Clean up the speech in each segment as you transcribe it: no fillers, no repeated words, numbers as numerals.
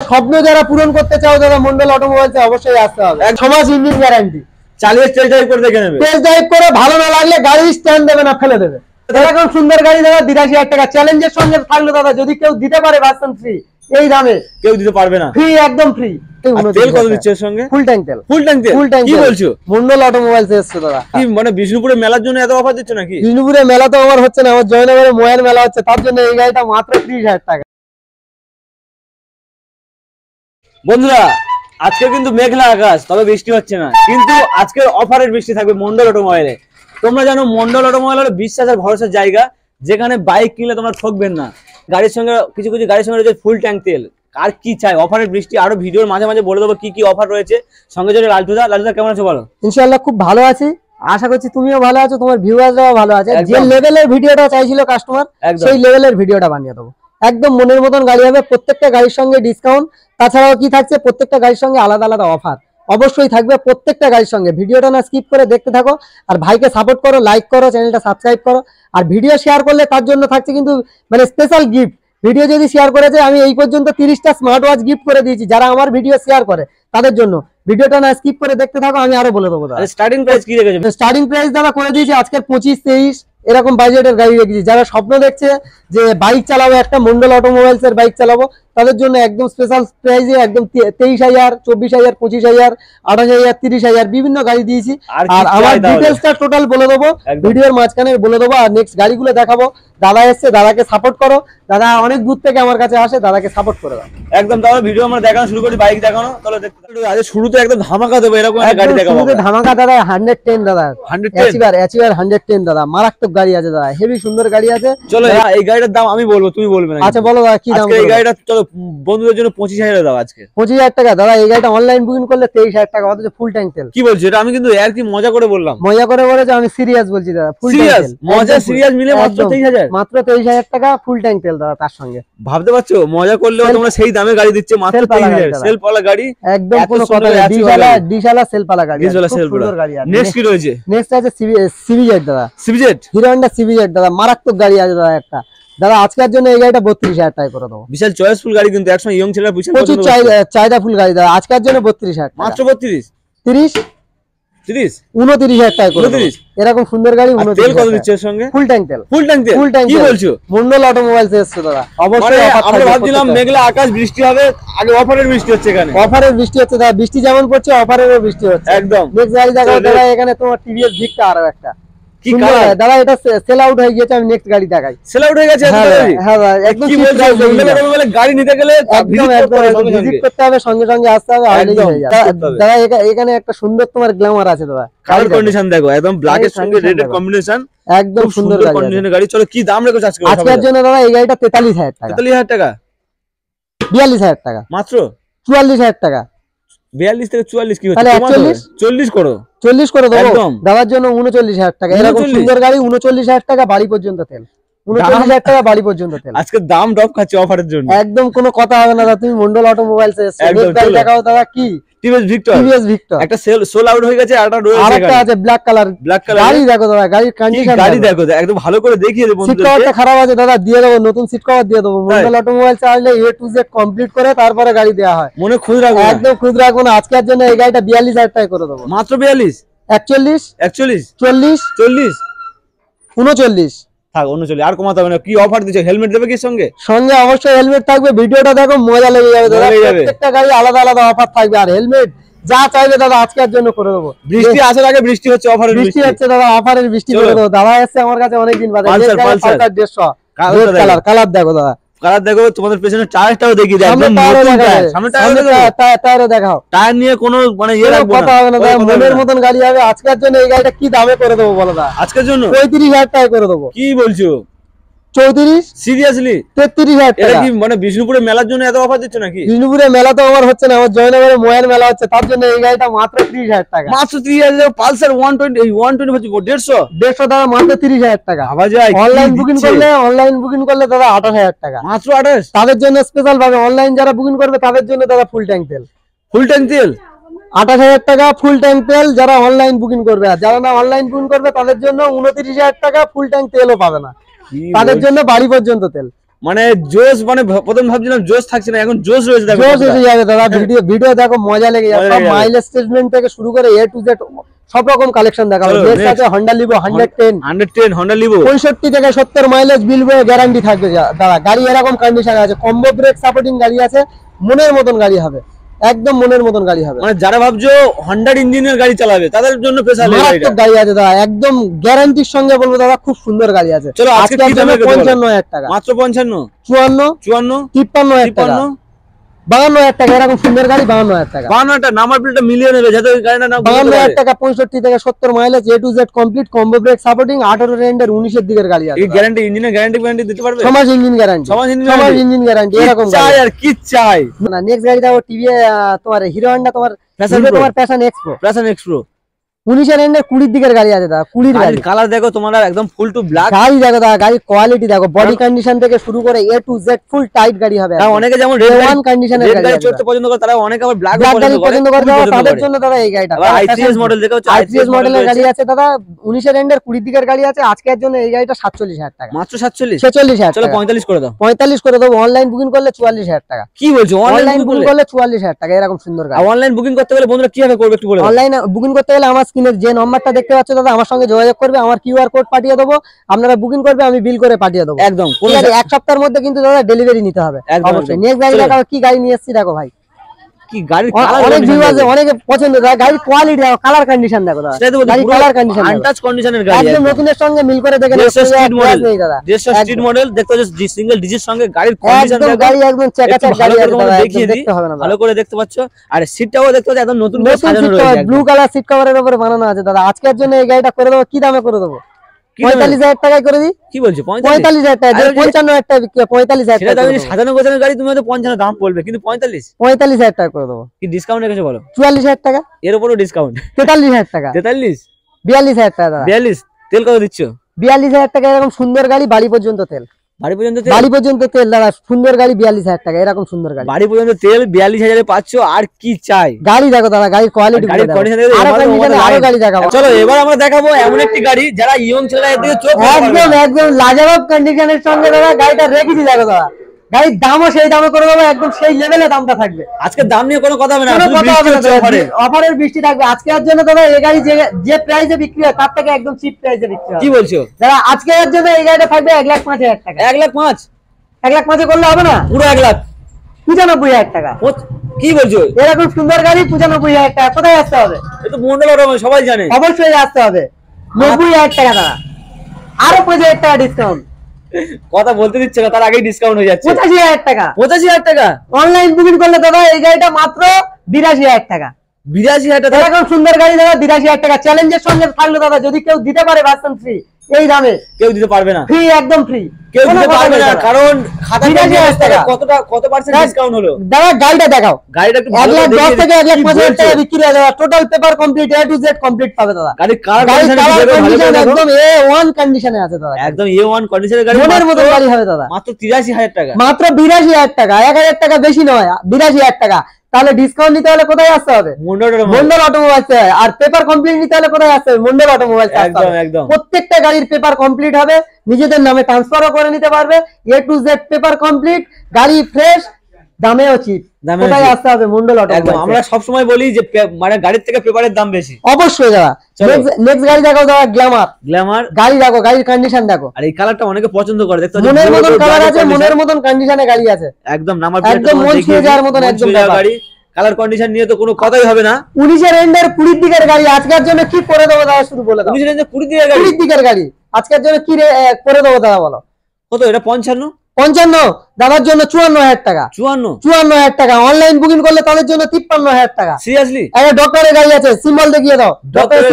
স্বপ্ন যারা পূরণ করতে চাও দাদা মন্ডল অটোমোবাইলসে অবশ্যই আসতে হবে। 6 মাস ইঞ্জিন গ্যারান্টি, চালিয়ে টেস্ট ড্রাইভ করে দেখে নেবে। টেস্ট ড্রাইভ করে ভালো না লাগলে গাড়ি স্ট্যান্ড দেবে না, ফেলে দেবে। এরকম সুন্দর গাড়ি দাদা 82,000 টাকা চ্যালেঞ্জের সঙ্গে থাকলো দাদা, যদি কেউ দিতে পারে ভার্সন ফ্রি, এই দামে কেউ দিতে পারবে না, ফ্রি, একদম ফ্রি। তেল কত দিচ্ছে এর সঙ্গে? ফুল ট্যাঙ্ক তেল। ফুল ট্যাঙ্ক তেল? কি বলছো? মন্ডল অটোমোবাইলস এসেছে দাদা। কি মানে বিষ্ণুপুরে মেলার জন্য এত অফার দিচ্ছ নাকি? বিষ্ণুপুরে মেলা তো আমার হচ্ছে না, আমার জয়নগরে ময়ের মেলা হচ্ছে, তার জন্য এই গাড়িটা মাত্র 30,000 টাকা। বন্ধুরা আজকে কিন্তু মেঘলা আকাশ, তবে বৃষ্টি হচ্ছে না, কিন্তু আজকের অফারের বৃষ্টি থাকবে মন্ডল অটোমোবাইলে। তোমরা জানো মন্ডল অটোমোবাইল হলো বিশ্বাস আর ভরসার জায়গা, যেখানে বাইক কিনলে তোমরা ঠকবেন না। গাড়ির সঙ্গে কিছু কিছু গাড়ির সঙ্গে রয়েছে ফুল ট্যাঙ্ক তেল। আর কি চাই অফারের বৃষ্টি, আরো ভিডিওর মাঝে মাঝে বলে দেবো কি কি অফার রয়েছে। সঙ্গে যদি লালটুদা, লালটুদা কেমন আছো বলো? ইনশাআল্লাহ খুব ভালো আছি, আশা করছি তুমিও ভালো আছো, তোমার ভিউয়াররাও ভালো আছে। যে লেভেলের ভিডিওটা চাইছিল কাস্টমার, সেই লেভেলের ভিডিওটা বানিয়ে দেবো। একদম মনের মতন গাড়ি হবে, প্রত্যেকটা গাড়ির সঙ্গে ডিসকাউন্ট, তাছাড়াও কি থাকছে প্রত্যেকটা গাড়ির সঙ্গে আলাদা আলাদা অফার অবশ্যই থাকবে প্রত্যেকটা গাড়ির সঙ্গে। ভিডিওটা না স্কিপ করে দেখতে থাকো, আর ভাইকে সাপোর্ট করো, লাইক করো, চ্যানেলটা সাবস্ক্রাইব করো। আর ভিডিও শেয়ার করলে তার জন্য থাকছে কিন্তু মানে স্পেশাল গিফট। ভিডিও যদি শেয়ার করেছে, আমি এই পর্যন্ত 30টা স্মার্ট ওয়াচ গিফট করে দিয়েছি যারা আমার ভিডিও শেয়ার করে তাদের জন্য। ভিডিওটা না স্কিপ করে দেখতে থাকো, আমি আরো বলে দেবো। স্টার্টিং প্রাইস কি রেখেছে? স্টার্টিং প্রাইস দাদা করে দিয়েছি আজকের 25-23 এরকম বাজেটের গাড়ি রেখেছি। যারা স্বপ্ন দেখছে যে বাইক চালাবো, একটা মন্ডল অটোমোবাইলস এর বাইক চালাবো, তাদের জন্য একদম স্পেশাল প্রাইসে একদম 23,000, 24,000, 25,000, 28,000, 30,000 বিভিন্ন গাড়ি দিয়েছি। আর আমার ডিটেলসটা টোটাল বলে দেবো ভিডিওর মাঝখানে বলে দেবো। আর নেক্সট গাড়িগুলো দেখাবো। দাদা এসছে, দাদাকে সাপোর্ট করো। দাদা অনেক দূর থেকে আমার কাছে আসে, দাদাকে সাপোর্ট করে দাও। একদম। তাহলে ভিডিও আমরা দেখানো শুরু করি, বাইক দেখানো। তাহলে আজ শুরুতে একদম ধামাকা দেবো, এরকম একটা গাড়ি দেখাবো। শুরুতে ধামাকা দাদা 110 দাদা, 110 দাদা, মারাত্মক গাড়ি আছে দাদা, হেভি সুন্দর গাড়ি আছে। চলো এই গাড়িটার দাম আমি বলবো, তুমি বলবে না? আচ্ছা বলো দাদা কি দাম? এই গাড়িটা চলো বন্ধুদের জন্য 25,000 দাও আজকে। 25,000 টাকা দাদা। এই গাড়িটা অনলাইন বুকিং করলে 23,000 টাকা, অথচ ফুল ট্যাঙ্ক তেল। কি বলছো? এটা আমি কিন্তু আর কি মজা করে বললাম? মজা করে বলেছো, আমি সিরিয়াস বলছি দাদা। ফুল ট্যাঙ্ক তেল, মজা সিরিয়াস মিলে মাত্র 23,000, মাত্র 23,000 টাকা ফুল ট্যাঙ্ক তেল দাদা। তার সঙ্গে ভাবতে পারছো মজা করলেও তোমরা সেই দামে গাড়ি দিচ্ছে, মাত্র 23,000। সেলফ ওয়ালা গাড়ি, একদম কোনো কথা নেই। ডিশালা সেলফ ওয়ালা গাড়ি, সুন্দর গাড়ি আছে। নেক্সট কি রয়েছে? নেক্সট আছে সিভিজেড দাদা। সিভিজেড, হিরো হন্ডা সিভিজেড দাদা, মারাত্মক গাড়ি আছে দাদা একটা। দাদা আজকের জন্য এই গাড়িটা 32,000 টাকা করে দেবো। বিশাল চয়েসফুল গাড়ি, কিন্তু একসময় ইয়ং ছেলেরা প্রচুর চাহিদা ফুল গাড়ি দাদা। আজকের জন্য 32,000 টাকা। মাত্র 32, 30, 29,000 টাকা করে। এরকম সুন্দর গাড়ি। তেল কত দিচ্ছে এর সঙ্গে? ফুল ট্যাঙ্ক তেল। ফুল ট্যাঙ্ক তেল? কি বলছো? মন্ডল অটোমোবাইলস এসেছে দাদা, অবশ্যই আমরা ভাবছিলাম মেঘলা আকাশ, বৃষ্টি হবে, আগে অফারের বৃষ্টি হচ্ছে। এখানে অফারের বৃষ্টি হচ্ছে দাদা, বৃষ্টি যেমন পড়ছে অফারেরও বৃষ্টি হচ্ছে। একদম। নেক্সট গাড়ি দেখাও দাদা। এখানে তোমার টিভিএস ভিক্টা আরো একটা কি কালার দাদা, এটা সেল আউট হয়ে গেছে। আমি নেক্সট গাড়ি দেখাই। সেল আউট হয়ে গেছে? হ্যাঁ দাদা একদম। কি বলছো? গাড়ি নিতে গেলে ভিজিট করতে হবে, সঙ্গে সঙ্গে আসতে হবে। দাদা এখানে একটা সুন্দর তোমার গ্ল্যামার আছে দাদা। কালার কন্ডিশন দেখো, একদম ব্ল্যাক এর সঙ্গে রেড এর কম্বিনেশন, একদম সুন্দর কন্ডিশনের গাড়ি। চলো কি দাম রেখেছো আজকে? আজকের জন্য দাদা এই গাড়িটা 43,000 টাকা। 43,000 টাকা? 42,000 টাকা মাত্র? 44,000 টাকা। 42 থেকে 44 কি হচ্ছে? 40 করো। 40 করে দেবো দাদার জন্য। 39,000 টাকা। এরকম সুন্দর গাড়ি 39,000 টাকা, বাড়ি পর্যন্ত তেল। 39,000 টাকা বাড়ি পর্যন্ত তেল। আজকে দাম ড্রপ খাচ্ছে অফারের জন্য। একদম কোনো কথা হবে না দাদা। তুমি মন্ডল অটোমোবাইলস এসেছো, গাড়ি দেখাও দাদা। কি টিভিএস ভিক্টর? একটা সোল আউট হয়ে গেছে, আরেকটা রয়েছে, আরেকটা আছে ব্ল্যাক কালার। গাড়ি দেখো দাদা, গাড়ির কন্ডিশন গাড়ি দেখো একদম ভালো করে দেখিয়ে দেব। সিট কভারটা খারাপ আছে দাদা, দিয়ে দেবো নতুন সিট কভার দিয়ে দেবো। মন্ডল অটোমোবাইলস আসলে A to Z কমপ্লিট করে তারপরে গাড়ি দেওয়া হয়। মনে খুঁজ রাখবো, একদম খুঁজ রাখবো না। আজকের জন্য এই গাড়িটা 42,000 টাকা করে দেবো। মাত্র 42? 41, 41, 40, 40, 39 থাক। 39 আর কমাতে হবে না। কি অফার দিচ্ছে? হেলমেট দেবে কি সঙ্গে? সঙ্গে অবশ্যই হেলমেট থাকবে। ভিডিওটা দেখো, মজা লেগে যাবে দাদা। প্রত্যেকটা গাড়ি আলাদা আলাদা অফার থাকবে। আর হেলমেট যা চাইবে দাদা আজকের জন্য করে দেবো। বৃষ্টি আসার আগে বৃষ্টি হচ্ছে, অফারের বৃষ্টি হচ্ছে দাদা, অফারের বৃষ্টি করে দেবো। দাদা এসছে আমার কাছে অনেকদিন বাদে। 150 কালার দেখো দাদা, কালার দেখো। তোমাদের পেছনে টায়ারটাও দেখিয়ে দাও, একদম সামনে টায়ারও দেখাও। টায়ার নিয়ে কোনো মানে ইয়ে রাখবো না, কথা হবে না দাদা। মনের মতন গাড়ি হবে। আজকের জন্য এই গাড়িটা কি দামে করে দেবো বলো দাদা? আজকের জন্য 35,000 টাকা করে দেবো। কি বলছো? 34, সিরিয়াসলি? 33,000 টাকা। এটা কি মানে বিষ্ণুপুরে মেলার জন্য এত অফার দিচ্ছ নাকি? বিষ্ণুপুরে মেলা তো আমার হচ্ছে না, আমার জয়নগরে ময়ের মেলা হচ্ছে, তার জন্য এই গাড়িটা মাত্র 30,000 টাকা। মাত্র 30,000? পালসার 120 হচ্ছে 150 দাদা, মাত্র 30,000 টাকা। ভাবা যায়? অনলাইন বুকিং করলে দাদা 28,000 টাকা। মাত্র 28? তাদের জন্য স্পেশাল ভাবে অনলাইন যারা বুকিং করবে তাদের জন্য দাদা ফুল ট্যাঙ্ক তেল। ফুল ট্যাঙ্ক তেল 28,000 টাকা ফুল ট্যাঙ্ক তেল যারা অনলাইন বুকিং করবে। আর যারা না অনলাইন বুকিং করবে তাদের জন্য 29,000 টাকা ফুল ট্যাঙ্ক তেলও পাবে না, তাদের জন্য বাড়ি পর্যন্ত তেল। মানে জোশ, মানে প্রথম ভাবছিলাম জোশ থাকছে না, এখন জোশ রয়েছে। দেখো জোশ এসে যাবে দাদা, ভিডিও দেখো মজা লেগে যাবে। মাইলেজ স্টেটমেন্ট থেকে শুরু করে A to Z সব রকম কালেকশন দেখাবো। এর সাথে Honda Livo 110 Honda Livo 65 থেকে 70 মাইলেজ বিলবে গ্যারান্টি থাকবে দাদা। গাড়ি এরকম কন্ডিশনে আছে, কম্বো ব্রেক সাপোর্টিং গাড়ি আছে, মনের মতন গাড়ি হবে, একদম মনের মতন গাড়ি হবে। মানে যারা ভাবছো হন্ডার ইঞ্জিনের গাড়ি চালাবে তাদের জন্য স্পেশাল গাড়ি আছে দাদা, একদম গ্যারান্টির সঙ্গে বলবো দাদা, খুব সুন্দর গাড়ি আছে। চলো আজকে কি দামে 55,000 টাকা মাত্র? 55, 54, 53,000 টাকা, 52,000 টাকা, এরকম সুন্দর গাড়ি 52,000 টাকা। 52টা নাম্বার প্লেটটা মিলিয়ে নেবে যাতে গাড়িটা না 52,000 টাকা, 65 থেকে 70 mileage, A to Z complete, combo break supporting, 18 রেন্ডের 19 এর দিকের গাড়ি আছে। এই গ্যারান্টি, ইঞ্জিনের গ্যারান্টি দিতে পারবে? 6 মাস ইঞ্জিন গ্যারান্টি, 6 মাস ইঞ্জিন গ্যারান্টি, এরকম চাই আর কি চাই না। নেক্সট গাড়ি দেখো টিভি, তোমার হিরো হন্ডা, তোমার প্যাশন এক্সপ্রো 19 এর এন্ডের 20 দিকের গাড়ি আছে দাদা। 20 গাড়ি কালার দেখো তোমার একদম ফুল টু ব্ল্যাক গাড়ি দেখো দাদা, গাড়ি কোয়ালিটি দেখো, বডি কন্ডিশন থেকে শুরু করে A to Z full tight গাড়ি হবে। অনেকে যেমন রেড ওয়ান কন্ডিশনের গাড়ি চড়তে পছন্দ করে, তারা অনেকে আবার ব্ল্যাক পছন্দ করে, তাদের জন্য দাদা এই গাড়িটা। i3s মডেল দেখো, i3s মডেলের গাড়ি আছে দাদা, 19 এর এন্ডের 20 দিকের গাড়ি আছে। আজকের জন্য এই গাড়িটা 47,000 টাকা, মাত্র 46,000। চলো 45 করে দাও। 45 করে দেবো। অনলাইন বুকিং করলে 44,000 টাকা। কি বলছো? অনলাইন বুকিং করলে 44,000 টাকা, এরকম সুন্দর গাড়ি। অনলাইন বুকিং করতে গেলে বন্ধুরা কিভাবে করবে একটু বলে দাও। অনলাইন বুকিং করতে গেলে আমার স্ক্রিনে যে নাম্বারটা দেখতে পাচ্ছ দাদা, আমার সঙ্গে যোগাযোগ করবে, আমার কিউআর কোড পাঠিয়ে দেবো, আপনারা বুকিং করবে, আমি বিল করে পাঠিয়ে দেবো একদম। এক সপ্তাহের মধ্যে কিন্তু দাদা ডেলিভারি নিতে হবে অবশ্যই। নেক্সট গাড়ি দেখাবো, কি গাড়ি নিয়ে এসেছি দেখো ভাই। কি গাড়ি, অনেক ভিউ আছে, অনেকে পছন্দ, গাড়ির কোয়ালিটি দেখো, কালার কন্ডিশন দেখো দাদা, গাড়ি কালার কন্ডিশন, আনটাচ কন্ডিশনের গাড়ি, একদম নতুনের সঙ্গে মিল করে দেখেন। স্ট্রিট মডেল দেখতে পাচ্ছ, সিঙ্গেল ডিজির সঙ্গে গাড়ির কন্ডিশন দেখো, গাড়ি একদম চাকাচাক গাড়ি আছে দাদা, দেখিয়ে দিই, ভালো করে দেখতে পাচ্ছ। আর সিটটাও দেখতে পাচ্ছ একদম নতুন করে সাজানো রয়েছে, ব্লু কালার সিট কভারের উপরে বানানো আছে দাদা। আজকের জন্য এই গাড়িটা করে দেবো, কি দামে করে দেবো? 45,000 টাকায় করে দিই। কি বলছো? 45,000 টাকা, 55,000 টাকা বিক্রি, 45,000 টাকা। সাজানো গোছানো গাড়ি তুমি হয়তো 55 দাম বলবে, কিন্তু 45,000 টাকা করে দেবো। কি ডিসকাউন্ট রেখেছো বলো? 44,000 টাকা, এর উপরও ডিসকাউন্ট, 43,000 টাকা, 42,000 টাকা দাদা। 42 তেল কত দিচ্ছ? 42,000 টাকা, এরকম সুন্দর গাড়ি, বাড়ি পর্যন্ত তেল, বাড়ি পর্যন্ত তেল দাদা, সুন্দর গাড়ি 42,000 টাকা, এরকম সুন্দর গাড়ি, বাড়ি পর্যন্ত তেল 42,000 পাচ্ছ। আর কি চাই? গাড়ি দেখো দাদা, গাড়ির কোয়ালিটি, আরো গাড়ি দেখাবো। চলো এবার আমরা দেখাবো এমন একটি গাড়ি যারা ইয়ং ছেলেরা এর দিকে চোখ একদম লাজবাব কন্ডিশনের সঙ্গে দাদা গাড়িটা রেখেছি দেখো দাদা। গাড়ির দামও সেই দামে করে দেবো, একদম সেই লেভেলে দামটা থাকবে। আজকে দাম নিয়ে কোনো কথা হবে না, অফারের বৃষ্টি থাকবে আজকের জন্য দাদা। এই গাড়ি যে প্রাইসে বিক্রি হয় তার থেকে একদম চিপ প্রাইসে বিক্রি হয়। কি বলছো দাদা? আজকের জন্য এই গাড়িটা থাকবে 1,05,000 টাকা। 1,05,000? 1,05,000 করলে হবে না? পুরো 1,95,000 টাকা। কি বলছো? এরকম সুন্দর গাড়ি 95,000 টাকা। কোথায় আসতে হবে? এ তো মন্ডল অটো, সবাই জানে। অবশ্যই আসতে হবে। 90,000 টাকা দাদা, আরো 5,000 টাকা ডিসকাউন্ট। কথা বলতে দিচ্ছে না, তার আগেই ডিসকাউন্ট হয়ে যাচ্ছে। 85,000 টাকা। 85,000 টাকা অনলাইন বুকিং করলে দাদা এই গাড়িটা মাত্র 82,000 টাকা। 82,000 টাকা, এরকম সুন্দর গাড়ি দাদা 82,000 টাকা। চ্যালেঞ্জের সঙ্গে থাকলো দাদা, যদি কেউ দিতে পারে ভার্সন ফ্রি, এই দামে কেউ দিতে পারবে না। ফ্রি, একদম ফ্রি, কেউ দিতে পারবে না, কারণ কত পার্সেন্ট ডিসকাউন্ট হলো। দাদা গাড়িটা দেখাও, গাড়িটা একটু 1,10,000 থেকে 1,05,000 টাকা বিক্রি হয় দাদা। Total paper complete, A to Z complete পাবে দাদা। গাড়ির কন্ডিশন একদম A1 কন্ডিশনে আছে দাদা, একদম A1 কন্ডিশনের গাড়ি, মনের মতো গাড়ি হবে দাদা। মাত্র 83,000 টাকা, মাত্র 82,000 টাকা, 1,000 টাকা বেশি নয়, 82,000 টাকা। তাহলে ডিসকাউন্ট নিতে হলে কোথায় আসতে হবে? মন্ডল অটোমোবাইলস। আর পেপার কমপ্লিট নিতে হলে কোথায় আসতে হবে? মন্ডল অটোমোবাইলস। একদম প্রত্যেকটা গাড়ির পেপার কমপ্লিট হবে, নিজেদের নামে ট্রান্সফারও করে নিতে পারবে। A to Z paper complete, গাড়ি ফ্রেশ, দামেও চিপ। কোথায় আসতে হবে? মন্ডল অটোমোবাইলস। আমরা সব সময় বলি যে মানে গাড়ির থেকে পেপারের দাম বেশি। অবশ্যই দাদা। নেক্সট গাড়ি দেখো দাদা, গ্ল্যামার। গাড়ি দেখো, গাড়ির কন্ডিশন দেখো। আর এই কালারটা অনেকে পছন্দ করে, দেখতে মনের মতন কালার আছে, মনের মতন কন্ডিশনে গাড়ি আছে, একদম নাম্বার প্লেট একদম মন ছুঁয়ে যাওয়ার মতন একদম গাড়ি। কালার কন্ডিশন নিয়ে তো কোনো কথাই হবে না। 19 এর এন্ডের 20 দিকের গাড়ি আজকের জন্য কি করে দেবো দাদা? শুরু বলে দাও। 19 এর এন্ডের 20 দিকের গাড়ি আজকের জন্য কি করে দেবো দাদা বলো? কত এটা? 55 দাদার জন্য 54,000 টাকা। 54,000 টাকা। অনলাইন বুকিং করলে তাদের জন্য 53,000 টাকা। সিরিয়াসলি? আরে ডক্টরের গাড়ি আছে, সিম্বল দেখিয়ে দাও। ডক্টরের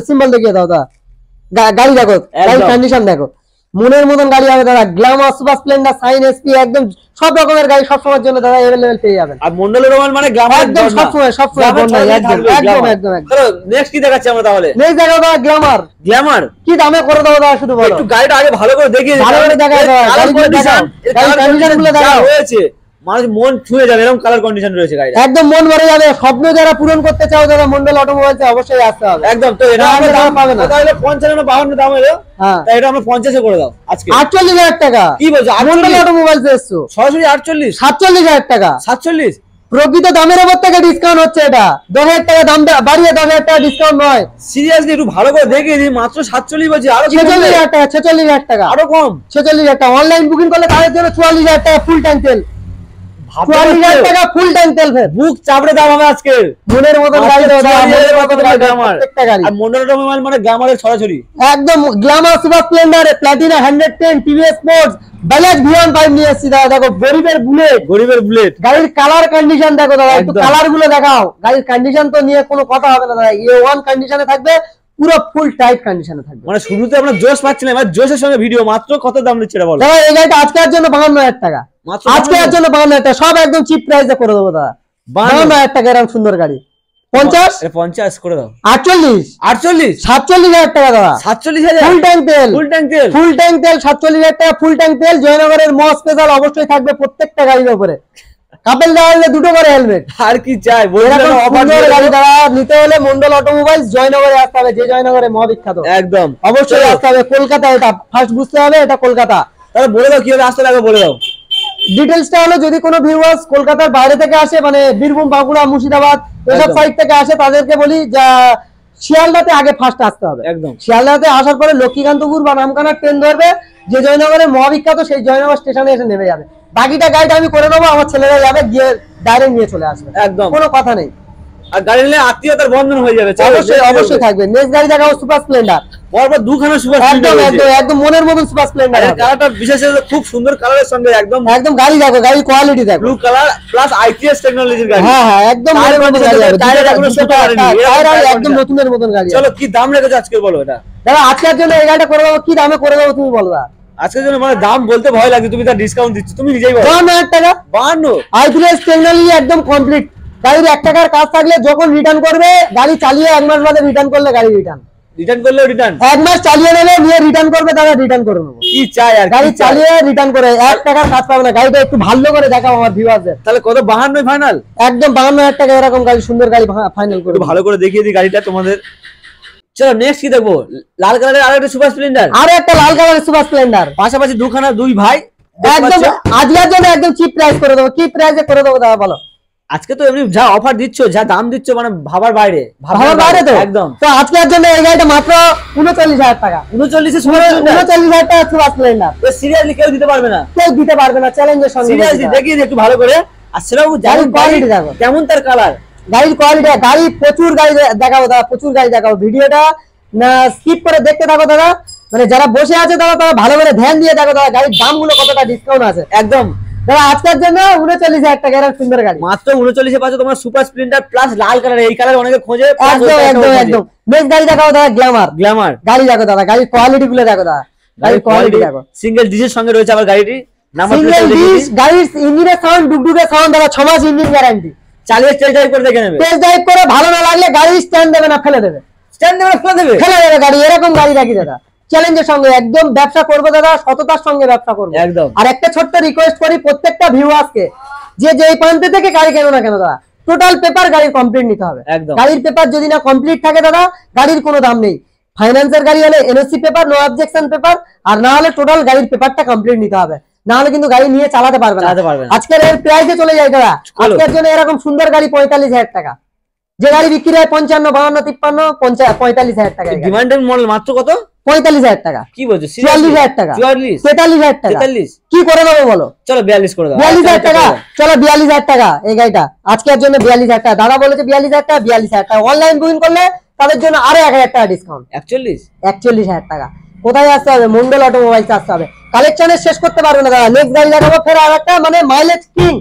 সিম্বল দেখিয়ে দাও দাদা। গাড়ি দেখো, গাড়ির কন্ডিশন দেখো, মনের মতন গাড়ি হবে দাদা। Glamour, super Splendor, Shine, SP, একদম সব রকমের গাড়ি সব সময়ের জন্য দাদা अवेलेबल পেয়ে যাবেন। আর মন্ডলের রোমান মানে গ্ল্যামার একদম সব সময় একদম। নেক্সট কি দেখাচ্ছি আমরা তাহলে? নেক্সট দেখো দাদা গ্ল্যামার। কি দামে করে দেবো দাদা শুধু বলো? একটু গাড়িটা আগে ভালো করে দেখিয়ে দিই, ভালো করে দেখাও দাদা। গাড়ি কন্ডিশন গুলো দেখাও। রয়েছে মানুষ মন ছুঁয়ে যাবে এরকম কালার কন্ডিশন রয়েছে গাড়ি, একদম মন ভরে যাবে। স্বপ্ন যারা পূরণ করতে চাও দাদা মন্ডল অটোমোবাইলসে অবশ্যই আসতে হবে। একদম। তো এটা আমরা দাম পাবে না, তাহলে 55 না 52 দাম হলো, তাই এটা আমরা 50 এ করে দাও আজকে। 48,000 টাকা। কি বলছো? মন্ডল অটোমোবাইলসে এসছো সরাসরি 48, 47,000 টাকা। 47 প্রকৃত দামের উপর থেকে ডিসকাউন্ট হচ্ছে, এটা 10,000 টাকা দাম বাড়িয়ে 10,000 টাকা ডিসকাউন্ট নয়। সিরিয়াসলি একটু ভালো করে দেখিয়ে দিই, মাত্র 47 বলছি, আরো 46,000 টাকা, 46,000 টাকা, আরো কম। 46,000 টাকা। অনলাইন বুকিং করলে তাদের জন্য 44,000 টাকা ফুল ট্যাঙ্ক তেল। 44,000 টাকা ফুল ট্যাঙ্ক তেল। বুক চাপড়ে দাম হবে আজকে। মনের মতন গাড়ি দাও, গ্ল্যামার। আর মন্ডল অটোমোবাইল মানে গ্ল্যামারের সরাসরি একদম glamour, super splendour, platina 110, TVS sports, Bajaj ভিওন 5 নিয়ে এসেছি দাদা। দেখো গরিবের বুলেট, গরিবের বুলেট। গাড়ির কালার কন্ডিশন দেখো দাদা, একটু কালার গুলো দেখাও। গাড়ির কন্ডিশন তো নিয়ে কোনো কথা হবে না দাদা, A1 কন্ডিশনে থাকবে, পুরো ফুল টাইট কন্ডিশনে থাকবে। মানে শুরুতে আমরা জোশ পাচ্ছিলাম, এবার জোশের সঙ্গে ভিডিও। মাত্র কত দাম দিচ্ছে এটা বলো? দাদা এই গাড়িটা আজকের জন্য 52,000 টাকা, আজকের জন্য 52,000 টাকা, সব একদম চিপ প্রাইসে করে দেবো দাদা। 52,000 টাকা এরকম সুন্দর গাড়ি। 50 50 করে দাও। 48 48 47,000 টাকা দাদা। 47,000 ফুল ট্যাঙ্ক তেল, ফুল ট্যাঙ্ক তেল, ফুল ট্যাঙ্ক তেল 47,000 টাকা ফুল ট্যাঙ্ক তেল। জয়নগরের মো স্পেশাল অবশ্যই থাকবে প্রত্যেকটা গাড়ির উপরে। কাপেল দেওয়া হলে 2টো করে হেলমেট। আর কি চাই? এরকম সুন্দর গাড়ি দাদা নিতে হলে মন্ডল অটোমোবাইলস জয়নগরে আসতে হবে, যে জয়নগরে মহাবিখ্যাত। একদম অবশ্যই আসতে হবে। কলকাতা, এটা ফার্স্ট বুঝতে হবে, এটা কলকাতা। তাহলে বলে দাও কিভাবে আসতে লাগবে, বলে দাও। ডিটেলসটা হলো, যদি কোনো ভিউয়ার্স কলকাতার বাইরে থেকে আসে, মানে বীরভূম, বাঁকুড়া, মুর্শিদাবাদ এসব সাইড থেকে আসে, তাদেরকে বলি যা শিয়ালদাতে আগে ফার্স্ট আসতে হবে। একদম শিয়ালদাতে আসার পরে লক্ষ্মীকান্তপুর বা নামখানার ট্রেন ধরবে, যে জয়নগরের মহাবিখ্যাত সেই জয়নগর স্টেশনে এসে নেমে যাবে। বাকিটা গাড়িটা আমি করে নেবো, আমার ছেলেরা যাবে, গিয়ে ডাইরেক্ট নিয়ে চলে আসবে, একদম কোনো কথা নেই। আর গাড়ি নিলে আত্মীয়তার বন্ধন হয়ে যাবে। অবশ্যই অবশ্যই থাকবে। নেক্সট গাড়ি দেখাবো সুপার স্প্লেন্ডার। পরপর দুখানা সুপার একদম স্প্লেন্ডার একদম একদম মনের মতন সুপার স্প্লেন্ডার। কালারটা বিশেষ খুব সুন্দর, কালারের সঙ্গে একদম একদম গাড়ি দেখো, গাড়ির কোয়ালিটি দেখো, ব্লু কালার প্লাস আইটিএস টেকনোলজির গাড়ি। হ্যাঁ হ্যাঁ একদম মনের মতন গাড়ি হবে। একদম নতুনের মতন গাড়ি। চলো কি দাম রেখেছো আজকে বলো? এটা দাদা আজকের জন্য এই গাড়িটা করে দেবো, কি দামে করে দেবো তুমি বলো? আজকের জন্য মানে দাম বলতে ভয় লাগে, তুমি তার ডিসকাউন্ট দিচ্ছ, তুমি নিজেই বলো। 52,000 টাকা। 52 আইটিএস টেকনোলজি একদম কমপ্লিট। গাড়ির 1 টাকার কাজ থাকলে যখন রিটার্ন করবে, গাড়ি চালিয়ে 1 মাস বাদে রিটার্ন করলে গাড়ি রিটার্ন। রিটার্ন করলেও রিটার্ন? 1 মাস চালিয়ে নেবে, নিয়ে রিটার্ন করবে, দাদা রিটার্ন করে নেবো। কি চাই আর? গাড়ি চালিয়ে রিটার্ন করে 1 টাকার কাজ পাবে না। গাড়িটা একটু ভালো করে দেখাও আমার ভিউয়ারদের। তাহলে কত? 52 ফাইনাল? একদম 52,000 টাকা এরকম গাড়ি, সুন্দর গাড়ি ফাইনাল করে। একটু ভালো করে দেখিয়ে দিই গাড়িটা তোমাদের। চলো নেক্সট কি দেখবো? লাল কালারের আরেকটা সুপার স্প্লেন্ডার। আরো একটা লাল কালারের সুপার স্প্লেন্ডার, পাশাপাশি দুখানা, দুই ভাই। একদম আজকের জন্য একদম চিপ প্রাইস করে দেবো। কি প্রাইসে করে দেবো দাদা বলো? আজকে তো এমনি যা অফার দিচ্ছ, যা দাম দিচ্ছ, মানে ভাবার বাইরে। ভাবার বাইরে তো একদম। তো আজকের জন্য এই গাড়িটা মাত্র 39,000 টাকা। 39 এ সুপার স্প্লেন্ডার। 39,000 টাকা সুপার স্প্লেন্ডার। সিরিয়াসলি কেউ দিতে পারবে না, কেউ দিতে পারবে না, চ্যালেঞ্জের সঙ্গে। সিরিয়াসলি দেখিয়ে দিই একটু ভালো করে। আর সেটাও গাড়ির কোয়ালিটি দেখো, কেমন তার কালার, গাড়ির কোয়ালিটি। গাড়ি প্রচুর গাড়ি দেখাবো দাদা, প্রচুর গাড়ি দেখাবো। ভিডিওটা না স্কিপ করে দেখতে থাকো দাদা, মানে যারা বসে আছে দাদা তারা ভালো করে ধ্যান দিয়ে দেখো দাদা, গাড়ির দামগুলো কতটা ডিসকাউন্ট আছে। একদম দাদা আজকের জন্য 39,000 টাকা এরকম সুন্দর গাড়ি। মাত্র 39 এ পাচ্ছ তোমার সুপার স্প্লেন্ডার প্লাস লাল কালার। এই কালার অনেকে খোঁজে। একদম একদম একদম। নেক্সট গাড়ি দেখাবো দাদা, গ্ল্যামার। গ্ল্যামার গাড়ি দেখো দাদা, গাড়ির কোয়ালিটি গুলো দেখো দাদা, গাড়ির কোয়ালিটি দেখো। সিঙ্গেল ডিজের সঙ্গে রয়েছে আবার গাড়িটি। সিঙ্গেল ডিস, গাড়ির ইঞ্জিনের সাউন্ড ডুগডুগে সাউন্ড দাদা, 6 মাস ইঞ্জিন গ্যারান্টি। চালিয়ে টেস্ট ড্রাইভ করে দেখে নেবে। টেস্ট ড্রাইভ করে ভালো না লাগলে গাড়ি স্ট্যান্ড দেবে না, ফেলে দেবে। স্ট্যান্ড দেবে, ফেলে দেবে, ফেলে দেবে গাড়ি। এরকম গাড়ি রাখি দাদা, চ্যালেঞ্জের সঙ্গে একদম ব্যবসা করবো দাদা, সততার সঙ্গে ব্যবসা করবো একদম। আর একটা ছোট্ট রিকোয়েস্ট করি প্রত্যেকটা ভিউয়ার্সকে, যে যেই প্রান্তে থেকে গাড়ি কেন না কেন দাদা, টোটাল পেপার গাড়ির কমপ্লিট নিতে হবে। একদম। গাড়ির পেপার যদি না কমপ্লিট থাকে দাদা, গাড়ির কোনো দাম নেই। ফাইন্যান্সের গাড়ি হলে NOC paper, no objection paper, আর না হলে টোটাল গাড়ির পেপারটা কমপ্লিট নিতে হবে, না হলে কিন্তু গাড়ি নিয়ে চালাতে পারবে না। আজকের এর প্রাইসে চলে যায় দাদা, আজকের জন্য এরকম সুন্দর গাড়ি 45,000 টাকা। যে গাড়ি বিক্রি হয় 55, 52, 53, 45,000 টাকা। ডিমান্ডেড মডেল মাত্র কত? 45,000 টাকা। কি বলছো? 44,000 টাকা। 43,000 টাকা। 43 কি করে দেবো বলো? চলো 42 করে দাও। 42,000 টাকা। চলো 42,000 টাকা এই গাড়িটা আজকের জন্য 42,000 টাকা। দাদা বলেছে 42,000 টাকা, 42,000 টাকা। অনলাইন বুকিং করলে তাদের জন্য আরো 1,000 টাকা ডিসকাউন্ট। 41,000 টাকা। কোথায় আসতে হবে? মন্ডল অটোমোবাইলস আসতে হবে। কালেকশনের শেষ করতে পারবে না দাদা। নেক্সট গাড়ি দেখাবো ফের আর একটা, মানে মাইলেজ কিং।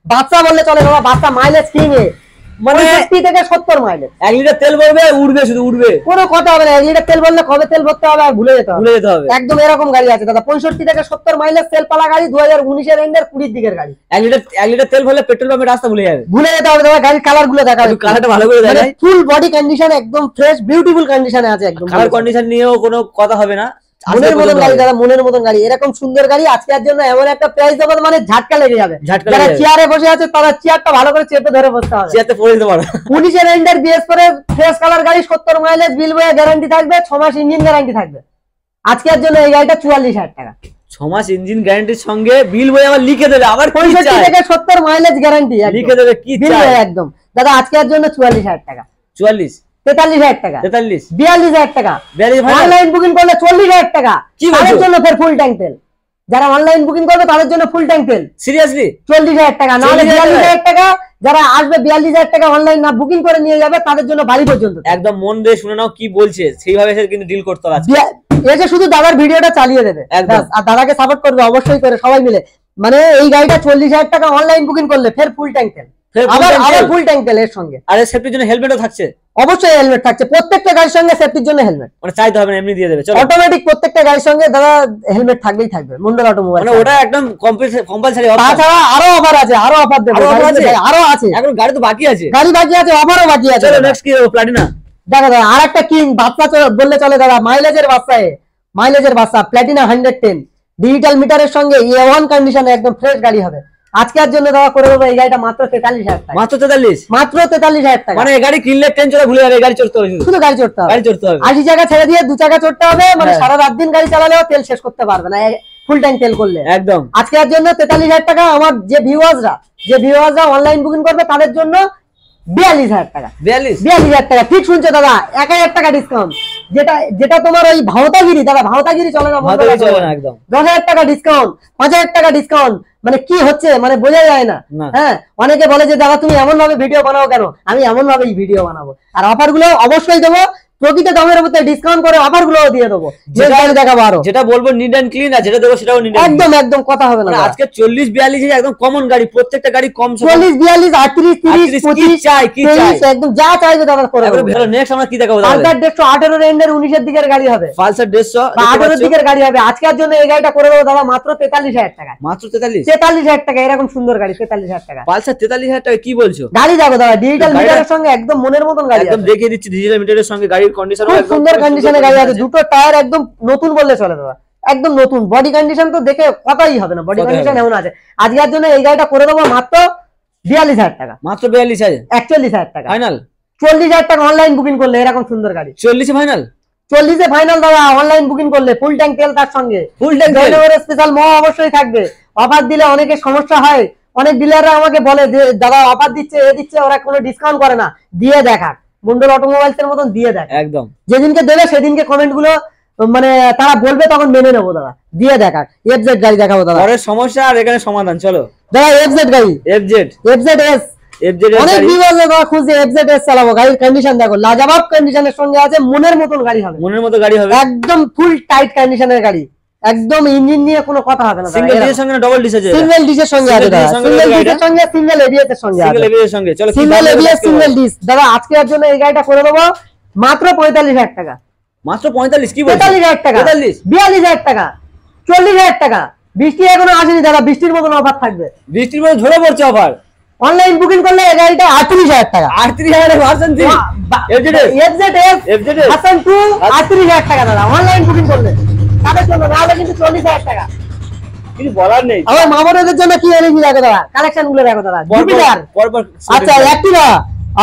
বাচ্চা বললে চলে বাবা, বাচ্চা মাইলেজ কিং এ, মানে 60 থেকে 70 মাইলেজ। 1 লিটার তেল ভরবে, উড়বে, শুধু উড়বে, কোনো কথা হবে না। 1 লিটার তেল বললে কবে তেল ভরতে হবে আর ভুলে যেতে হবে। একদম এরকম গাড়ি আছে দাদা, 65 থেকে 70 মাইলেজ তেল পালা গাড়ি, 2019 এর এন্ডের 20 দিকের গাড়ি। 1 লিটার তেল ভরলে পেট্রোল পাম্পের রাস্তা ভুলে যেতে হবে দাদা। গাড়ির কালার গুলো দেখা যাবে, কালারটা ভালো করে দেখাই। ফুল বডি কন্ডিশন একদম ফ্রেশ বিউটিফুল কন্ডিশনে আছে একদম। কালার কন্ডিশন নিয়েও কোনো কথা হবে না। মনের মতন গাড়ি দাদা, মনের মতন গাড়ি, এরকম সুন্দর গাড়ি আজকের জন্য এমন একটা প্রাইস দেবো মানে ঝাটকা লেগে যাবে। যারা চেয়ারে বসে আছে তারা চেয়ারটা ভালো করে চেপে ধরে বসতে হবে, চেয়ারতে পড়ে দিতে পারো। 19 এন্ডার বিএস করে ফ্রেশ কালার গাড়ি, 70 মাইলেজ, বিল বয়ে গ্যারান্টি থাকবে, 6 মাস ইঞ্জিন গ্যারান্টি থাকবে। আজকের জন্য এই গাড়িটা 44,000 টাকা। 6 মাস ইঞ্জিন গ্যারান্টির সঙ্গে বিল বই আবার লিখে দেবে, আবার 65 থেকে 70 মাইলেজ গ্যারান্টি লিখে দেবে, কি চাই একদম। দাদা আজকের জন্য 44,000 টাকা। 44 43,000 টাকা, 43 42,000 টাকা, অনলাইন বুকিং করলে 40,000 টাকা। তাদের জন্য ফের ফুল ট্যাঙ্ক তেল, যারা অনলাইন বুকিং করবে তাদের জন্য ফুল ট্যাঙ্ক তেল। সিরিয়াসলি 40,000 টাকা, না হলে 42,000 টাকা। যারা আসবে 42,000 টাকা অনলাইন না বুকিং করে নিয়ে যাবে তাদের জন্য বাড়ি পর্যন্ত। একদম মন দিয়ে শুনে নাও কি বলছে, সেইভাবে এসে কিন্তু ডিল করতে হবে। এসে শুধু দাদার ভিডিওটা চালিয়ে দেবে আর দাদাকে সাপোর্ট করবে অবশ্যই করে সবাই মিলে। মানে এই গাড়িটা 40,000 টাকা অনলাইন বুকিং করলে ফের ফুল ট্যাঙ্ক তেল, আবার ফুল ট্যাঙ্ক তেল এর সঙ্গে। আর সেফটির জন্য হেলমেটও থাকছে, অবশ্যই হেলমেট থাকছে প্রত্যেকটা গাড়ির সঙ্গে, সেফটির জন্য হেলমেট মানে চাইতে হবে না, এমনি দিয়ে দেবে। চলো অটোমেটিক প্রত্যেকটা গাড়ির সঙ্গে দাদা হেলমেট থাকবেই থাকবে মন্ডল অটোমোবাইল, মানে ওটা একদম কম্পালসারি। তাছাড়া আরো অফার আছে, আরো অফার দেব, আরো আছে, এখন গাড়ি তো বাকি আছে, গাড়ি বাকি আছে, অফারও বাকি আছে। চলো নেক্সট কি প্লাটিনা দেখো দাদা, আরেকটা কিং বাচ্চা বললে চলে দাদা, মাইলেজের বাচ্চা, মাইলেজের বাচ্চা প্লাটিনা 110 ডিজিটাল মিটারের সঙ্গে A1 কন্ডিশনে একদম ফ্রেশ গাড়ি হবে। আজকের জন্য দাদা করে দেবো এই গাড়িটা মাত্র 43,000 টাকা। মাত্র 43, মাত্র 43,000 টাকা। মানে এই গাড়ি কিনলে ট্রেন চড়া ভুলে যাবে, গাড়ি চড়তে হবে, শুধু গাড়ি চড়তে হবে, গাড়ি চড়তে হবে। 80 চাকা ছেড়ে দিয়ে 2 চাকা চড়তে হবে, মানে সারা রাত দিন গাড়ি চালালেও তেল শেষ করতে পারবে না ফুল ট্যাঙ্ক তেল করলে। একদম আজকের জন্য 43,000 টাকা। আমার যে ভিউয়ার্সরা অনলাইন বুকিং করবে তাদের জন্য 42,000 টাকা। 42,000 টাকা ঠিক শুনছো দাদা, 1,000 টাকা ডিসকাউন্ট। যেটা তোমার ওই ভাওতাগিরি দাদা, ভাওতাগিরি চলে না, 10,000 টাকা ডিসকাউন্ট, 5,000 টাকা ডিসকাউন্ট। মানে কি হচ্ছে মানে বোঝা যায় না। হ্যাঁ, অনেকে বলে যে দাদা তুমি এমন ভাবে ভিডিও বানাও কেন, আমি এমন ভাবেই ভিডিও বানাবো। আর অফার গুলো অবশ্যই দেবো, প্রকৃত দামের মধ্যে ডিসকাউন্ট করে অফার গুলো দিয়ে দেবো। দেখাবো আরো, যেটা বলবো নিড এন্ড ক্লিন, আর যেটা দেবো সেটাও নিড, একদম একদম কথা হবে না। আজকে 40-42 একদম কমন গাড়ি, প্রত্যেকটা গাড়ি কম 40-42 38 30 25 চাই, কি চাই একদম যা চাইবে দাদা করে দেবো। ভালো। নেক্সট আমরা কি দেখাবো? পালসার 118 এন্ডের 19 এর দিকের গাড়ি হবে, পালসার 150 18 এর দিকের গাড়ি হবে। আজকের জন্য এই গাড়িটা করে দেবো দাদা মাত্র 43,000 টাকা। মাত্র 43,000 টাকা, এরকম সুন্দর গাড়ি 43,000 টাকা। পালসার 43,000 টাকা কি বলছো? গাড়ি দেখো দাদা, ডিজিটাল মিটারের সঙ্গে একদম মনের মতন গাড়ি, একদম দেখিয়ে দিচ্ছি ডিজিটাল মিটারের সঙ্গে গাড়ির কন্ডিশন, খুব সুন্দর কন্ডিশনে গাড়ি আছে। দুটো টায়ার একদম নতুন বললে চলে দাদা, একদম নতুন। বডি কন্ডিশন তো দেখে কথাই হবে না, বডি কন্ডিশন এমন আছে। আজকের জন্য এই গাড়িটা করে দেবো মাত্র 42,000 টাকা। মাত্র 42,000, 41,000 টাকা ফাইনাল। 40,000 টাকা অনলাইন বুকিং করলে এরকম সুন্দর গাড়ি 40 ফাইনাল, 40 ফাইনাল দাদা। অনলাইন বুকিং করলে ফুল ট্যাঙ্ক তেল, তার সঙ্গে ফুল ট্যাঙ্ক স্পেশাল মো অবশ্যই থাকবে। অফার দিলে অনেকে সমস্যা হয়, অনেক ডিলাররা আমাকে বলে যে দাদা অফার দিচ্ছে এ দিচ্ছে, ওরা কোনো ডিসকাউন্ট করে না। দিয়ে দেখা মন্ডল অটোমোবাইলস এর মতন দিয়ে দেখ, একদম যেদিনকে দেবে সেদিনকে কমেন্ট গুলো মানে তারা বলবে তখন মেনে নেবো দাদা। দিয়ে দেখা এফজেড গাড়ি দেখাবো দাদা, পরের সমস্যা আর এখানে সমাধান। চলো দাদা এফজেড গাড়ি, এফজেড এস, অনেক ভিউয়ার্স দাদা খুঁজে এফজেড এস চালাবো। গাড়ির কন্ডিশন দেখো, লাজবাব কন্ডিশনের সঙ্গে আছে, মনের মতন গাড়ি হবে, মনের মতো গাড়ি হবে, একদম ফুল টাইট কন্ডিশনের গাড়ি, একদম ইঞ্জিন নিয়ে কোনো কথা হবে না। সিঙ্গেল ডিসের সঙ্গে ডাবল ডিস আছে, সিঙ্গেল ডিসের সঙ্গে আছে দাদা, সিঙ্গেল ডিসের সঙ্গে সিঙ্গেল এবিএস এর সঙ্গে, সিঙ্গেল এবিএস এর সঙ্গে। চলো সিঙ্গেল এবিএস সিঙ্গেল ডিস দাদা আজকের জন্য এই গাড়িটা করে দেবো মাত্র 45,000 টাকা। মাত্র 45 কি বলছো? 45,000 টাকা, 42,000 টাকা, 40,000 টাকা। বৃষ্টি এখনো আসেনি দাদা, বৃষ্টির মতন অফার থাকবে, বৃষ্টির মতো ঝরে পড়ছে অফার। অনলাইন বুকিং করলে এই গাড়িটা 38,000 টাকা, 38,000 ভার্সন 3 এফজেড এস ভার্সন 2 38,000 টাকা দাদা অনলাইন বুকিং করলে। তাদের জন্য না হলে কিন্তু 40,000 টাকা, কিছু বলার নেই। আমার মামুনের জন্য কি এনেছি দেখো দাদা, কালেকশন গুলো দেখো দাদা। জুপিটার, আচ্ছা অ্যাক্টিভা,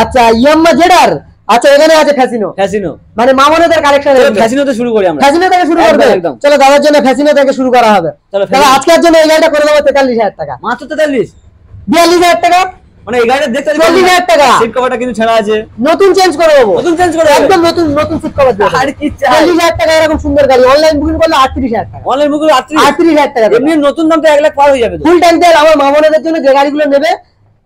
আচ্ছা ইয়ামাহা জেডার, আচ্ছা এখানে আছে ফ্যাসিনো, ফ্যাসিনো মানে মামুনের কালেকশন। ফ্যাসিনো থেকে শুরু করি আমরা, ফ্যাসিনো থেকে শুরু করবে একদম। চলো দাদার জন্য ফ্যাসিনো থেকে শুরু করা হবে। চলো আজকের জন্য এই গাড়িটা করে দেবো 43,000 টাকা। মাত্র 42,000 টাকা, মানে এই গাড়িটা দেখতে 40,000 টাকা। সিট কভারটা কিন্তু ছেঁড়া আছে, নতুন চেঞ্জ করে দেবো, নতুন চেঞ্জ করে একদম নতুন নতুন সিট কভার দেবো। আর কি চাই, 40,000 টাকা এরকম সুন্দর গাড়ি। অনলাইন বুকিং করলে 38,000 টাকা, অনলাইন বুকিং 38,000 টাকা। এমনি নতুন দাম তো 1 লাখ পার হয়ে যাবে। ফুল ট্যাঙ্ক তেল আমার মামুনের জন্য যে গাড়িগুলো নেবে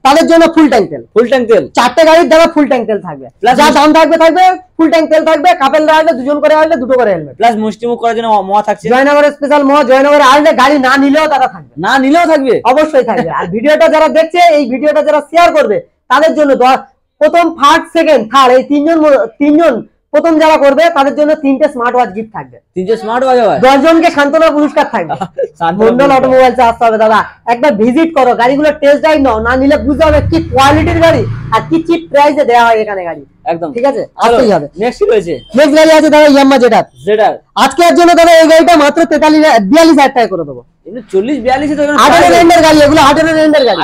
তাদের জন্য ফুল ট্যাঙ্ক তেল, ফুল ট্যাঙ্ক তেল 4টে গাড়ির দামে ফুল ট্যাঙ্ক তেল থাকবে। যা দাম থাকবে থাকবে, ফুল ট্যাঙ্ক তেল থাকবে। কাপেলরা আসলে দুজন করে আসলে দুটো করে হেলমেট, প্লাস মুষ্টিমুখ করার জন্য মহা থাকছে। জয়নগরের স্পেশাল মহা, জয়নগরে আসলে গাড়ি না নিলেও তারা থাকবে, না নিলেও থাকবে, অবশ্যই থাকবে। আর ভিডিওটা যারা দেখছে, এই ভিডিওটা যারা শেয়ার করবে তাদের জন্য প্রথম ফার্স্ট সেকেন্ড থার্ড এই তিনজন প্রথম যারা করবে তাদের জন্য 3টে স্মার্ট ওয়াচ গিফট থাকবে। 3টে স্মার্ট ওয়াচ হবে, 10 জনকে সান্ত্বনা পুরস্কার থাকবে। মন্ডল অটোমোবাইলসে আসতে হবে দাদা, একবার ভিজিট করো, গাড়িগুলো টেস্ট ড্রাইভ নাও, না নিলে বুঝতে হবে কি কোয়ালিটির গাড়ি আর কি চিপ প্রাইসে দেওয়া হয় এখানে গাড়ি। একদম ঠিক আছে, আসতেই হবে। নেক্সট কি রয়েছে? নেক্সট গাড়ি আছে দাদা ইয়ামাহা জেডার। আজকের জন্য দাদা এই গাড়িটা মাত্র 42,000 টাকা করে দেবো। 40-42 তো 18 রেন্ডের গাড়ি, এগুলো 18 রেন্ডের গাড়ি,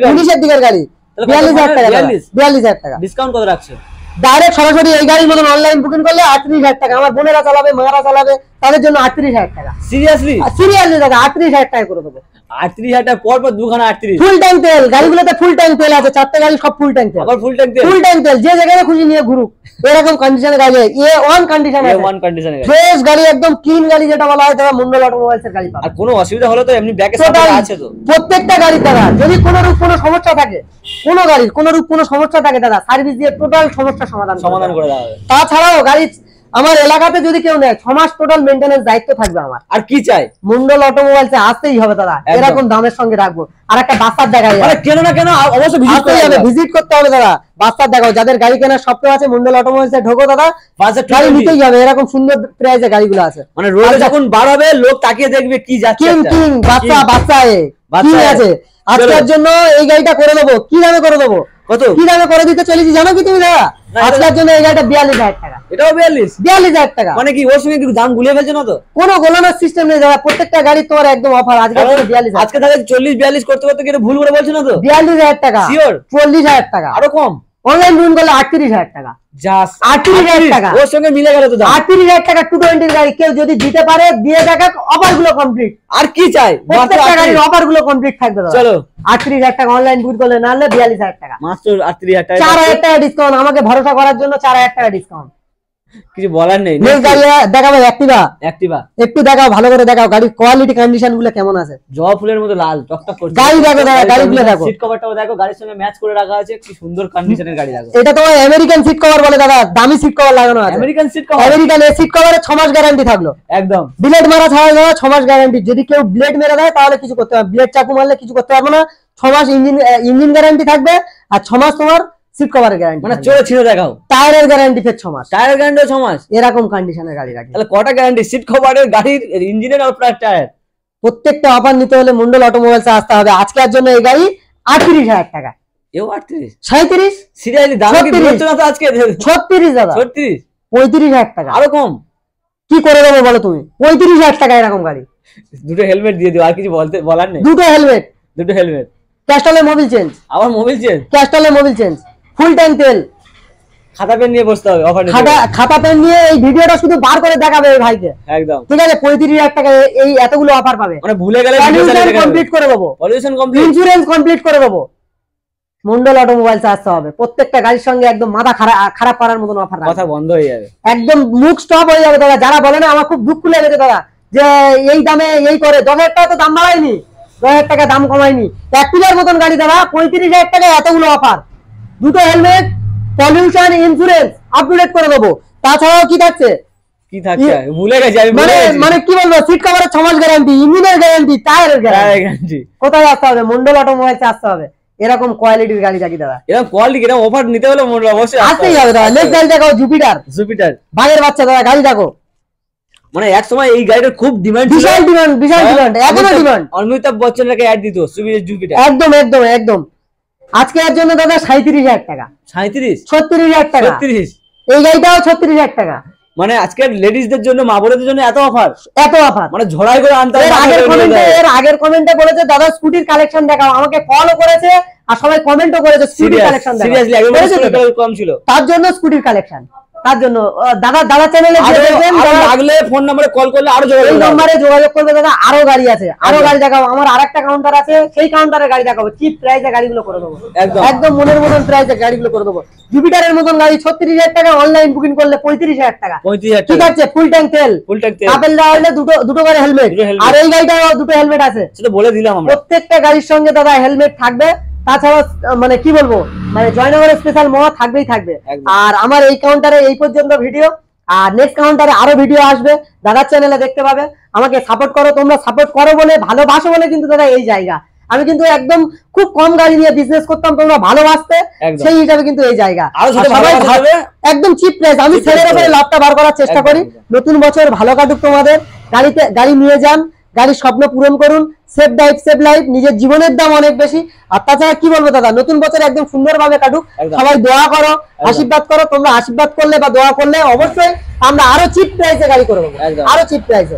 19 দিকের গাড়ি। 42,000 টাকা, 42,000 টাকা ডিসকাউন্ট কত রাখছো? ডাইরেক্ট সরাসরি এই গাড়ির মতন অনলাইন বুকিং করলে 38,000 টাকা। আমার বোনেরা চালাবে, মারা চালাবে, তাদের জন্য 38,000 টাকা। সিরিয়াসলি দাদা 38,000 টাকা করে দেবো। 38,000 টাকা পর দুখানা 38। ফুল ট্যাঙ্ক তেল, গাড়িগুলোতে ফুল ট্যাঙ্ক তেল আছে, 4টে গাড়ি সব ফুল ট্যাঙ্ক তেল। আবার ফুল ট্যাঙ্ক তেল? ফুল ট্যাঙ্ক তেল, যে জায়গায় খুশি নিয়ে ঘুরুক, এরকম কন্ডিশনে গাড়ি। A1 কন্ডিশনে, A1 কন্ডিশনে গাড়ি, ফ্রেশ গাড়ি, একদম ক্লিন গাড়ি যেটা বলা হয়, তারা মন্ডল অটোমোবাইলসের গাড়ি পাবে। আর কোনো অসুবিধা হলে তো এমনি ব্যাকে সাপোর্ট আছে তো প্রত্যেকটা গাড়ি দাদা। যদি কোনো রূপ কোনো সমস্যা থাকে, কোনো গাড়ির কোনো রূপ কোনো সমস্যা থাকে দাদা, সার্ভিস দিয়ে টোটাল সমস্যা সমাধান করে দেওয়া হবে। তাছাড়াও গাড়ি আমার এলাকাতে যদি কেউ নেয় 6 মাস টোটাল মেইনটেনেন্স দায়িত্ব থাকবে আমার। আর কি চাই? মন্ডল অটোমোবাইলসে আসতেই হবে দাদা, এরকম দামের সঙ্গে রাখবো। আর একটা বাস্তার দেখাই, মানে কেন না কেন অবশ্যই ভিজিট করতে হবে দাদা। বাস্তার দেখাও, যাদের গাড়ি কেনার স্বপ্ন আছে মন্ডল অটোমোবাইলসে ঢোকো দাদা, গাড়ি নিতেই হবে। এরকম সুন্দর প্রাইসে গাড়িগুলো আছে। মানে রোডে যখন বার হবে লোক তাকিয়ে দেখবে কি যাচ্ছে, কিং বাচ্চা আছে। আজকের জন্য এই গাড়িটা করে দেবো। কি দামে করে দেবো? কত? কি দামে করে দিতে চলেছি জানো কি তুমি দাদা? আজকের জন্য এই গাড়িটা 42,000 টাকা। এটাও 42,000 টাকা। মানে কি ওর সঙ্গে কি দাম গুলিয়ে ফেলছে না তো? কোনো গোলানোর সিস্টেম নেই দাদা, প্রত্যেকটা গাড়ি তোমার একদম অফার। আজকে 42,000, আজকে তাহলে 40-42 করতে করতে কি ভুল করে বলছো না তো? 42,000 টাকা শিওর? 40,000 টাকা আরো কম। অনলাইন বুকিং করলে 38,000 টাকা। জাস্ট 38,000 টাকা ওর সঙ্গে মিলে গেল তো দাম। 38,000 টাকা 220 গাড়ি কেউ যদি দিতে পারে দিয়ে দেখা, অফার গুলো কমপ্লিট। আর কি চাই? প্রত্যেকটা গাড়ির অফার গুলো কমপ্লিট থাকবে দাদা। চলো 38,000 টাকা অনলাইন বুকিং করলে, না হলে 42,000 টাকা। মাত্র 38,000 টাকা, 4,000 টাকা ডিসকাউন্ট। আমাকে ভরসা করার জন্য 4,000 টাকা ডিসকাউন্ট। কিছু বলার নেই। দেখাবো অ্যাক্টিভা, একটু দেখাও, ভালো করে দেখাও গাড়ির কোয়ালিটি কন্ডিশন গুলো কেমন আছে। জবা ফুলের মতো লাল টকটক করছে গাড়ি দেখো দাদা, গাড়িগুলো দেখো, সিট কভারটাও দেখো, গাড়ির সঙ্গে ম্যাচ করে রাখা আছে, কি সুন্দর কন্ডিশনের গাড়ি দেখো। এটা তোমার আমেরিকান সিট কভার বলে দাদা, দামি সিট কভার লাগানো আছে। আমেরিকান সিট কভার, আমেরিকান এই সিট কভারে 6 মাস গ্যারান্টি থাকলো। একদম ব্লেড মারা ছাড়া দাদা 6 মাস গ্যারান্টি। যদি কেউ ব্লেড মেরে দেয় তাহলে কিছু করতে হবে, ব্লেড চাকু মারলে কিছু করতে পারবো না। 6 মাস ইঞ্জিন গ্যারান্টি থাকবে, আর 6 মাস তোমার সিট কভারের গ্যারান্টি। মানে চলে ছিল দেখাও, টায়ারের গ্যারান্টি ফের 6 মাস, টায়ারের গ্যারান্টি 6 মাস। এরকম কন্ডিশনের গাড়ি রাখি। তাহলে কটা গ্যারান্টি? সিট কভারের, গাড়ির ইঞ্জিনের আর প্লাস টায়ার, প্রত্যেকটা অফার নিতে হলে মন্ডল অটোমোবাইলসে আসতে হবে। আজকের জন্য এই গাড়ি 38,000 টাকা। এও 38, 37, সিরিয়াসলি দাম কি বলছো না তো আজকে? 36 দাদা, 36, 35,000 টাকা। আরো কম? কি করে দেবো বলো তুমি? 35,000 টাকা এরকম গাড়ি। দুটো হেলমেট দিয়ে দিও, আর কিছু বলার নেই। দুটো হেলমেট, ক্যাস্টলের মোবিল চেঞ্জ, আবার মোবিল চেঞ্জ, ক্যাস্টলের মোবিল চেঞ্জ, ফুল ট্যাঙ্ক তেল। খাতা পেন নিয়ে বসতে হবে অফার নিতে। খাতা পেন নিয়ে এই ভিডিওটা শুধু বার করে দেখাবে এই ভাইকে, একদম ঠিক আছে? 35,000 টাকা এই এতগুলো অফার পাবে। মানে ভুলে গেলে কমপ্লিট করে দেবো, পলিউশন কমপ্লিট, ইন্স্যুরেন্স কমপ্লিট করে দেবো। মন্ডল অটোমোবাইলসে আসতে হবে। প্রত্যেকটা গাড়ির সঙ্গে একদম মাথা খারাপ করার মতন অফার, কথা বন্ধ হয়ে যাবে, একদম একদম মুখ স্টপ হয়ে যাবে দাদা। যারা বলে না, আমার খুব দুঃখ লেগেছে দাদা যে এই দামে এই করে, 10,000 টাকা তো দাম বাড়ায়নি, 10,000 টাকা দাম কমায়নি। অ্যাক্টিভার মতন গাড়ি দাদা 35,000 টাকা এতগুলো অফার, দুটো helmet, pollution insurance up to date করে দেবো। তাছাড়াও কি থাকছে? কি থাকছে ভুলে গেছি আমি। মানে কি বলবো, সিট কভারের 6 মাস গ্যারান্টি, ইঞ্জিনের গ্যারান্টি, টায়ারের গ্যারান্টি। কোথায় আসতে হবে? মন্ডল অটোমোবাইলসে আসতে হবে। এরকম কোয়ালিটির গাড়ি রাখি দাদা, এরকম কোয়ালিটি, এরকম অফার নিতে হলে মন্ডল অবশ্যই আসতেই হবে দাদা। নেক্সট গাড়ি দেখো, জুপিটার বাঘের বাচ্চা দাদা, গাড়ি দেখো। মানে এক সময় এই গাড়িটার খুব ডিমান্ড ছিল, বিশাল ডিমান্ড, এখনো ডিমান্ড। অমিতাভ বচ্চনকে অ্যাড দিত জুপিটার, একদম। আজকে এর জন্য দাদা 37,000 টাকা, 36,000 টাকা, 36, এই গাড়িটাও 36,000 টাকা। মানে আজকের লেডিসদের জন্য, মা বোনদের জন্য এত অফার, মানে ঝড়াই করে আনতে হবে। এর আগের কমেন্টে বলেছে দাদা স্কুটির কালেকশন দেখাও, আমাকে কলও করেছে আর সবাই কমেন্টও করেছে স্কুটির কালেকশন দেখাও। সিরিয়াসলি একদম কম ছিল, তার জন্য স্কুটির কালেকশন, তার জন্য দাদা চ্যানেলে লাগলে ফোন নম্বরে কল করলে আরো এই নম্বরে যোগাযোগ করবে দাদা। আরো গাড়ি আছে, আরো গাড়ি দেখাও। আমার আরেকটা কাউন্টার আছে, সেই কাউন্টারে গাড়ি দেখাবো, চিপ প্রাইসে গাড়িগুলো করে দেবো, একদম মনের মতন প্রাইসে গাড়িগুলো করে দেবো। জুপিটারের মতন গাড়ি 36,000 টাকা, অনলাইন বুকিং করলে 35,000 টাকা। ঠিক আছে, ফুল ট্যাঙ্ক তেল, আপেল দেওয়া হলে দুটো করে হেলমেট, আর এই গাড়িটাও দুটো হেলমেট আছে, সেটা বলে দিলাম আমরা। প্রত্যেকটা গাড়ির সঙ্গে দাদা হেলমেট থাকবে। তাছাড়া মানে কি বলবো, মানে জয়নগরের স্পেশাল মোয়া থাকবেই থাকবে। আর আমার এই কাউন্টারে এই পর্যন্ত ভিডিও, আর নেক্সট কাউন্টারে আরো ভিডিও আসবে, দাদার চ্যানেলে দেখতে পাবে। আমাকে সাপোর্ট করো, তোমরা সাপোর্ট করো বলে, ভালোবাসো বলে কিন্তু দাদা এই জায়গা। আমি কিন্তু একদম খুব কম গাড়ি নিয়ে বিজনেস করতাম, তোমরা ভালোবাসতে, সেই হিসাবে কিন্তু এই জায়গা একদম চিপ প্রাইস। আমি সেলের উপরে লাভটা বার করার চেষ্টা করি। নতুন বছর ভালো কাটুক তোমাদের, গাড়ি নিয়ে যান, গাড়ির স্বপ্ন পূরণ করুন, সেভ লাইফ। নিজের জীবনের দাম অনেক বেশি। আর তাছাড়া কি বলবো দাদা, নতুন বছর একদম সুন্দরভাবে কাটুক। সবাই দোয়া করো, আশীর্বাদ করো। তোমরা আশীর্বাদ করলে বা দোয়া করলে অবশ্যই আমরা আরো চিপ প্রাইসে গাড়ি করবো, আরো চিপ প্রাইসে।